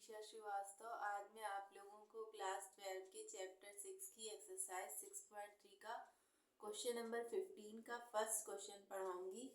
दीक्षा श्रीवास्तव। आज मैं आप लोगों को क्लास 12 के चैप्टर 6 की एक्सरसाइज 6.3 का क्वेश्चन नंबर 15 का फर्स्ट क्वेश्चन पढ़ाऊंगी।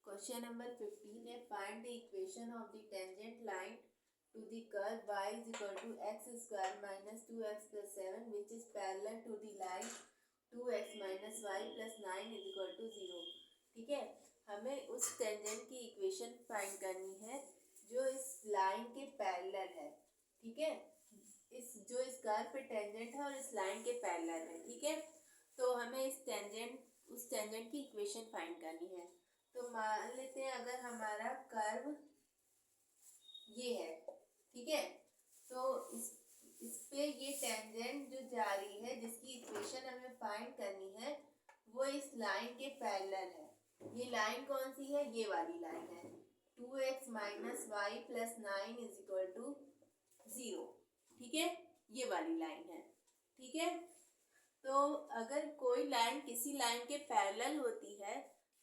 क्वेश्चन नंबर 15 है, find the equation of the tangent line to the curve y is equal to x square minus 2x plus 7 which is parallel to the line 2x minus y plus 9 is equal to 0। ठीक है, हमें उस tangent की equation find करनी है जो इस line के पैरेलल है। ठीक है, इस जो इस कर्व पे टेंजेंट है और इस लाइन के पैरेलल है। ठीक है, तो हमें उस टेंजेंट की इक्वेशन फाइंड करनी है। तो मान लेते हैं अगर हमारा कर्व ये है, ठीक है, तो इस पे ये टेंजेंट जो जा रही है जिसकी इक्वेशन हमें फाइंड करनी है वो इस लाइन के पैरेलल है। ये लाइन कौन सी है? ये वाली लाइन है, 2x minus y plus 9 is equal to 0। ठीक है, ये वाली लाइन है। ठीक है, तो अगर कोई लाइन किसी लाइन के पैरेलल होती है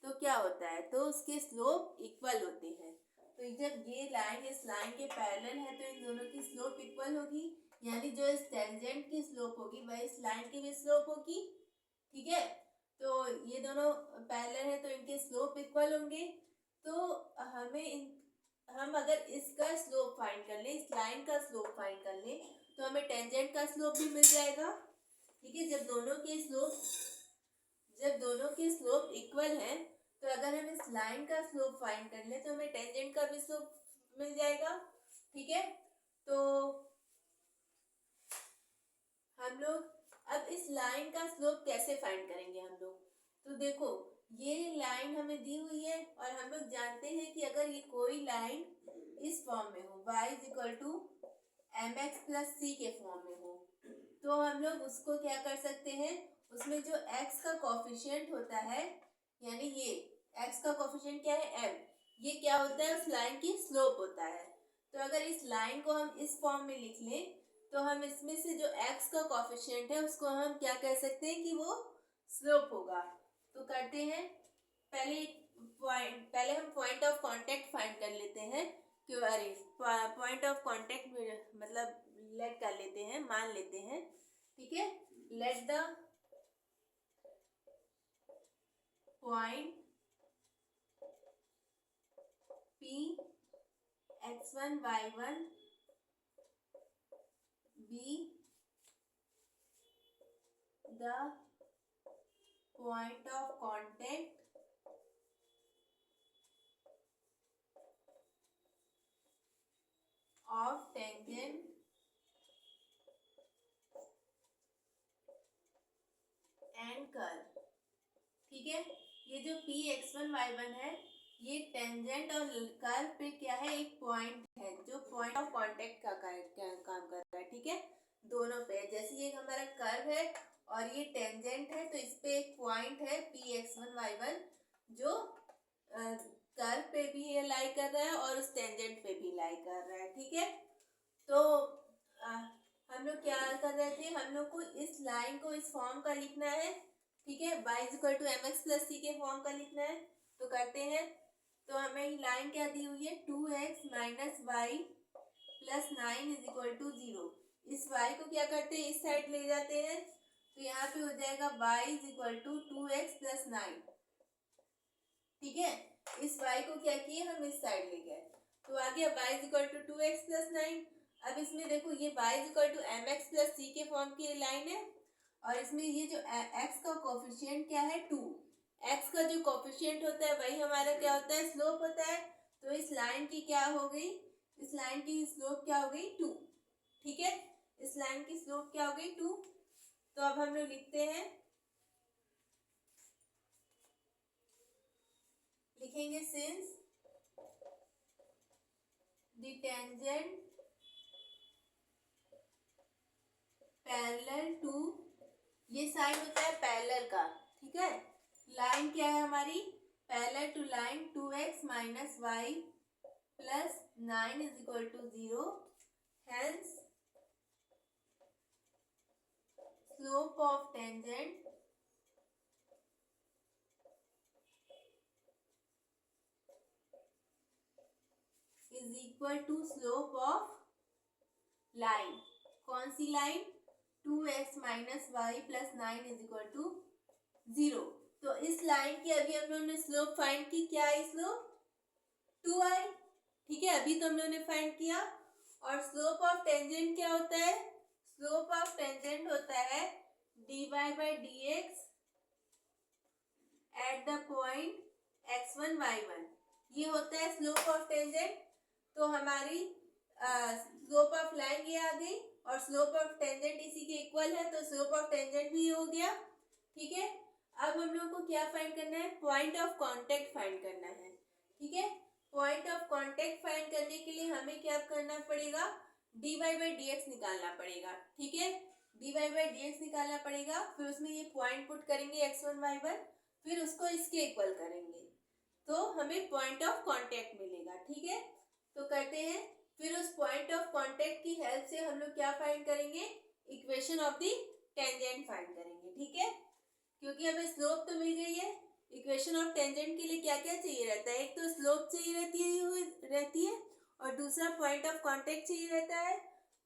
तो क्या होता है? तो उसके स्लोप इक्वल होते हैं। तो जब ये लाइन इस लाइन के पैरेलल है तो इन दोनों की स्लोप इक्वल होगी, यानी जो इस टेंजेंट की स्लोप होगी वह इस लाइन की भी स्लोप होगी। ठीक है, तो ये दोनों पैरेलल है तो इनके स्लोप इक्वल होंगे। तो हम अगर इसका स्लोप फाइंड कर लें, इस लाइन का स्लोप फाइंड कर लें, तो हमें टेंजेंट का स्लोप भी मिल जाएगा। ठीक है, जब दोनों के स्लोप इक्वल है तो अगर हम इस लाइन का स्लोप फाइंड कर लें तो हमें टेंजेंट का भी स्लोप मिल जाएगा। ठीक है, तो हम लोग अब इस लाइन का स्लोप कैसे फाइंड करेंगे हम लोग? तो देखो, ये लाइन हमें दी हुई है और हम लोग जानते हैं कि अगर ये कोई लाइन इस फॉर्म में हो, y is equal to m x plus c के फॉर्म में हो, तो हम लोग उसको क्या कर सकते हैं, उसमें जो x का कोफिशिएंट होता है, यानी ये x का कोफिशिएंट क्या है? m, ये क्या होता है? उस लाइन की स्लोप होता है। तो अगर इस लाइन को हम इस फॉर्म में लिख लें तो हम इसमें से जो x का कोफिशिएंट है उसको हम क्या कह सकते हैं कि वो स्लोप होगा। तो करते हैं, पहले हम पॉइंट ऑफ कांटेक्ट फाइंड कर लेते हैं कि अरे पॉइंट ऑफ कांटेक्ट मतलब लेट कर लेते हैं, मान लेते हैं। ठीक है, let the point P x1 y1 be the point of contact of tangent and curve। ठीक है, ये जो P x1 y1 है ये टेंजेंट और कर्व पे क्या है? एक पॉइंट है जो पॉइंट ऑफ कांटेक्ट का काम कर रहा है। ठीक है, दोनों पे, जैसे ये हमारा कर्व है और ये टेंजेंट है तो इस पे एक पॉइंट है P x1 y1 जो कर्व पे भी लाई कर रहा है और उस टेंजेंट पे भी लाई कर रहा है। ठीक है, तो हम लोग क्या कर रहे थे, हम लोग को इस लाइन को इस फॉर्म का लिखना है। ठीक है, y is equal to m x plus c के फॉर्म का लिखना है। तो करते हैं, तो हमें लाइन क्या दी हुई है? 2x minus y plus 9 is equal to 0। इस y को क्या करते हैं? इस साइड ले जाते हैं, तो यहाँ पे हो जाएगा y is equal to 2x plus 9। ठीक है, इस y को क्या किए? हम इस साइड ले गए, तो आ गया y is equal to 2x plus 9। अब इसमें देखो, ये y is equal to m x plus c के फॉर्म की लाइन है और इसमें ये जो x का कोफिशिएंट क्या है? 2। x का जो कोफिशिएंट होता है वही हमारा क्या होता है? स्लोप होता है। तो इस लाइन की क्या हो गई? इस लाइन की स्लोप क्या हो गई? 2। ठीक है, इस लाइन की स्लोप क्या हो गई? 2। तो अब हम लोग लिखते हैं, लिखेंगे since the tangent parallel to, ये साइन होता है पैरेलल का। ठीक है, लाइन क्या है हमारी? Parallel to line 2x minus y plus 9 is equal to 0। Hence slope of tangent is equal to slope of line, कौन सी line? 2x minus y plus 9 is equal to 0। तो इस लाइन की अभी हम लोगों ने स्लोप फाइंड की, क्या है स्लोप? 2i। ठीक है, अभी तो हम लोगों ने फाइंड किया। और स्लोप ऑफ टेंजेंट क्या होता है? स्लोप ऑफ टेंजेंट होता है dy by d x at the point x1 y1। ये होता है स्लोप ऑफ टेंजेंट। तो हमारी स्लोप ऑफ लाइन ये आ गई और स्लोप ऑफ टेंजेंट इसी के इक्वल है, तो स्लोप ऑफ टेंजेंट भी हो गया। ठीक है, अब हम लोग को क्या फाइंड करना है? पॉइंट ऑफ कांटेक्ट फाइंड करना है। ठीक है, पॉइंट ऑफ कांटेक्ट फाइंड करने के लिए हमें क्या करना पड़ेगा? dy बाई डी एक्स निकालना पड़ेगा। ठीक है, dy बाई डी एक्स निकालना पड़ेगा, फिर उसमें ये पॉइंट पुट करेंगे x1 y1, फिर उसको इसके इक्वल करेंगे तो हमें पॉइंट ऑफ कांटेक्ट मिलेगा। ठीक है, तो करते हैं। फिर उस पॉइंट ऑफ कांटेक्ट की हेल्प से हम लोग क्या फाइंड करेंगे? Equation of the tangent find करेंगे। ठीक है, क्योंकि हमें स्लोप तो मिल गई है, इक्वेशन ऑफ टेंजेंट के लिए क्या क्या चाहिए रहता है? एक तो स्लोप चाहिए रहती है और दूसरा पॉइंट ऑफ कांटेक्ट चाहिए रहता है।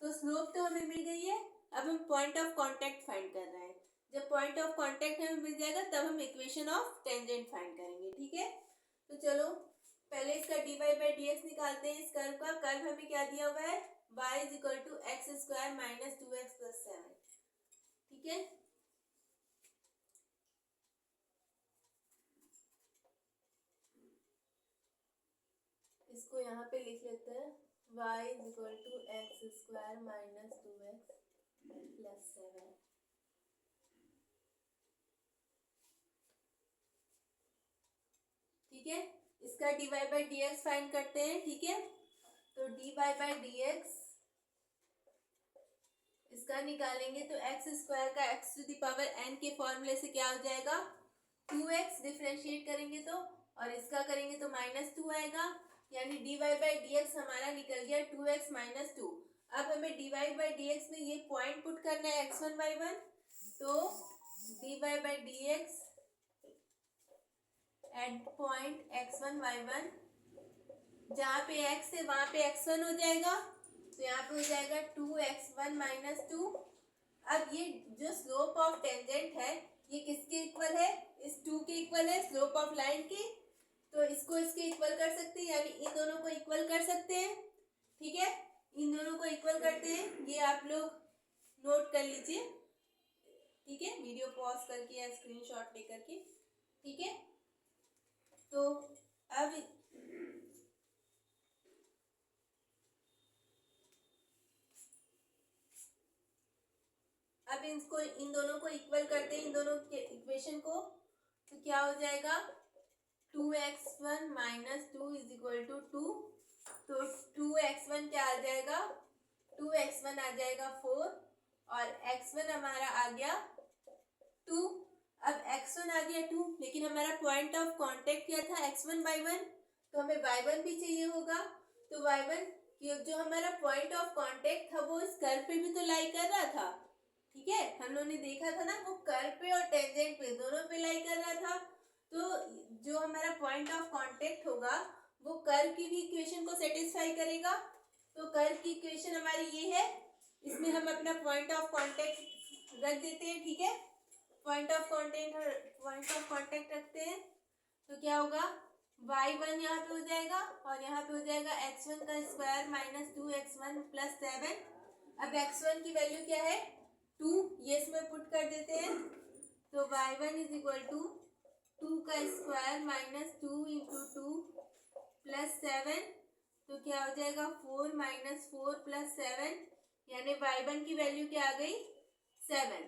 तो स्लोप तो हमें मिल गई है, अब हम पॉइंट ऑफ कांटेक्ट फाइंड कर रहे हैं। जब पॉइंट ऑफ कांटेक्ट हमें मिल जाएगा तब हम इक्वेशन ऑफ टेंजेंट फाइंड करेंगे। ठीक है, तो चलो पहले इसका dy बाई डी एक्स निकालते हैं। इस कर्व का, कर्व हमें क्या दिया हुआ है? y is equal to x square minus 2x plus 7। ठीक है, इसको यहाँ पे लिख लेते हैं, y is equal to x square minus 2x plus 7। ठीक है, इसका dy by d x find करते हैं। ठीक है, तो dy बाई डी एक्स इसका निकालेंगे तो एक्स स्क्वायर का x to the power n के फॉर्मूले से क्या हो जाएगा? 2x। डिफरेंशिएट करेंगे तो, और इसका करेंगे तो माइनस 2 आएगा, यानी dy बाई डी एक्स हमारा निकल गया 2x माइनस 2। अब हमें dy बाई डी एक्स में ये पॉइंट पुट करना है x1 y1, तो dy by d x at point x1 y1, जहाँ पे x है वहाँ पे x1 हो जाएगा, तो यहाँ पे हो जाएगा 2x1 माइनस 2। अब ये जो स्लोप ऑफ टेंजेंट है ये किसके इक्वल है? इस 2 के इक्वल है, स्लोप ऑफ लाइन के। तो इसको इसके इक्वल कर सकते हैं, यानी इन दोनों को इक्वल कर सकते हैं। ठीक है, इन दोनों को इक्वल करते हैं, ये आप लोग नोट कर लीजिए। ठीक है, वीडियो पॉज करके या स्क्रीनशॉट लेकर के। ठीक है, तो अब इसको, इन दोनों को इक्वल करते हैं, इन दोनों के इक्वेशन को, तो क्या हो जाएगा? 2x1 minus 2 is equal to 2। तो 2x1 क्या आ जाएगा? 2x1 आ जाएगा 4 और x1 हमारा आ गया 2। अब x1 आ गया 2, लेकिन हमारा पॉइंट ऑफ कांटेक्ट क्या था? x1 y1, तो हमें y1 भी चाहिए होगा। तो y1 जो हमारा पॉइंट ऑफ कांटेक्ट था वो इस कर्व पे भी तो लाई कर रहा था। ठीक है, हम लोगों ने देखा था ना, वो कर्व पे और टेंजेंट पे दोनों पे लाई कर रहा था। तो जो हमारा पॉइंट ऑफ कांटेक्ट होगा वो कर्व की भी इक्वेशन को सेटिस्फाई करेगा। तो कर्व की इक्वेशन हमारी ये है, इसमें हम अपना पॉइंट ऑफ कांटेक्ट रख देते हैं। ठीक है, पॉइंट ऑफ कांटेक्ट रखते हैं, तो क्या होगा? y1 यहाँ पे हो जाएगा और यहाँ पे हो जाएगा x1 का स्क्वायर माइनस 2x1 प्लस 7। अब x1 की वैल्यू क्या है? 2, ये इसमें पुट कर देते हैं, तो y1 इज इक्वल टू 2 का स्क्वायर माइनस 2 इंटू 2 प्लस 7, तो क्या हो जाएगा? 4 माइनस 4 प्लस 7, यानी y1 की वैल्यू क्या आ गई? 7।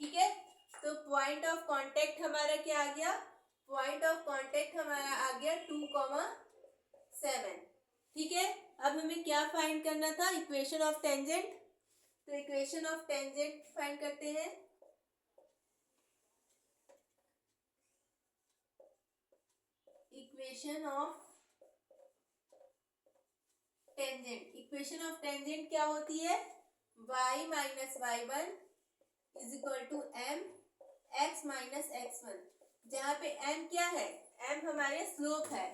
ठीक है, तो पॉइंट ऑफ कांटेक्ट हमारा क्या आ गया? पॉइंट ऑफ कांटेक्ट हमारा आ गया 2,7। ठीक है, अब हमें क्या फाइंड करना था? Equation of tangent. तो इक्वेशन ऑफ टेंजेंट फाइंड करते हैं। Equation of tangent, equation of tangent क्या होती है? y minus y1 is equal to m x minus x1, जहाँ पे m क्या है? m हमारे स्लोप है।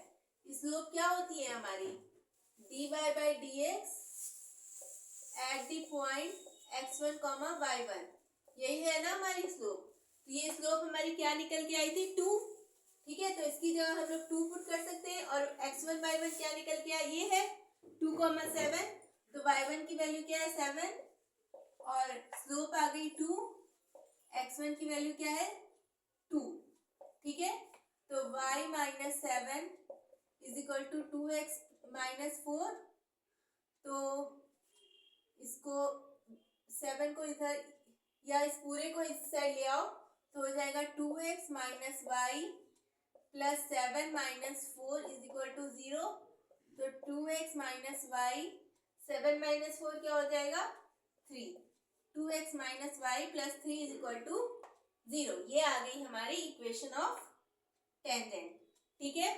स्लोप क्या होती है हमारी? dy by d x at the point x1, y1। यही है ना हमारी स्लोप। तो ये स्लोप हमारी क्या निकल के आई थी 2। ठीक है, तो इसकी जगह हम लोग 2 पुट कर सकते हैं। और x1 y1 क्या निकल के आया, ये है 2,7। तो y1 की वैल्यू क्या है 7 और स्लोप आ गई 2। x1 की वैल्यू क्या है 2। ठीक है, तो y minus 7 is equal to 2x minus 4। तो इसको 7 को इधर या इस पूरे को इस साइड ले आओ तो हो जाएगा 2x minus y plus 7 minus 4 is equal to 0। तो 2x माइनस वाई, 7 माइनस 4 क्या हो जाएगा 3। 2x minus y plus 3 is equal to 0। ये आ गई हमारी इक्वेशन ऑफ टेंजेंट। ठीक है,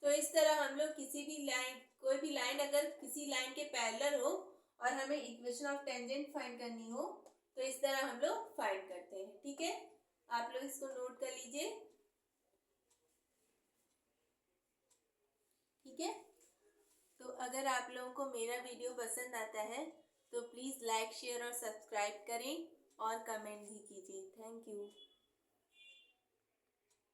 तो इस तरह हम लोग किसी भी लाइन, कोई भी लाइन अगर किसी लाइन के पैरेलल हो और हमें इक्वेशन ऑफ टेंजेंट फाइंड करनी हो तो इस तरह हम लोग फाइंड करते हैं। ठीक है, आप लोग इसको नोट कर लीजिए। ठीक है, तो अगर आप लोगों को मेरा वीडियो पसंद आता है तो प्लीज़ लाइक शेयर और सब्सक्राइब करें और कमेंट भी कीजिए। Thank you.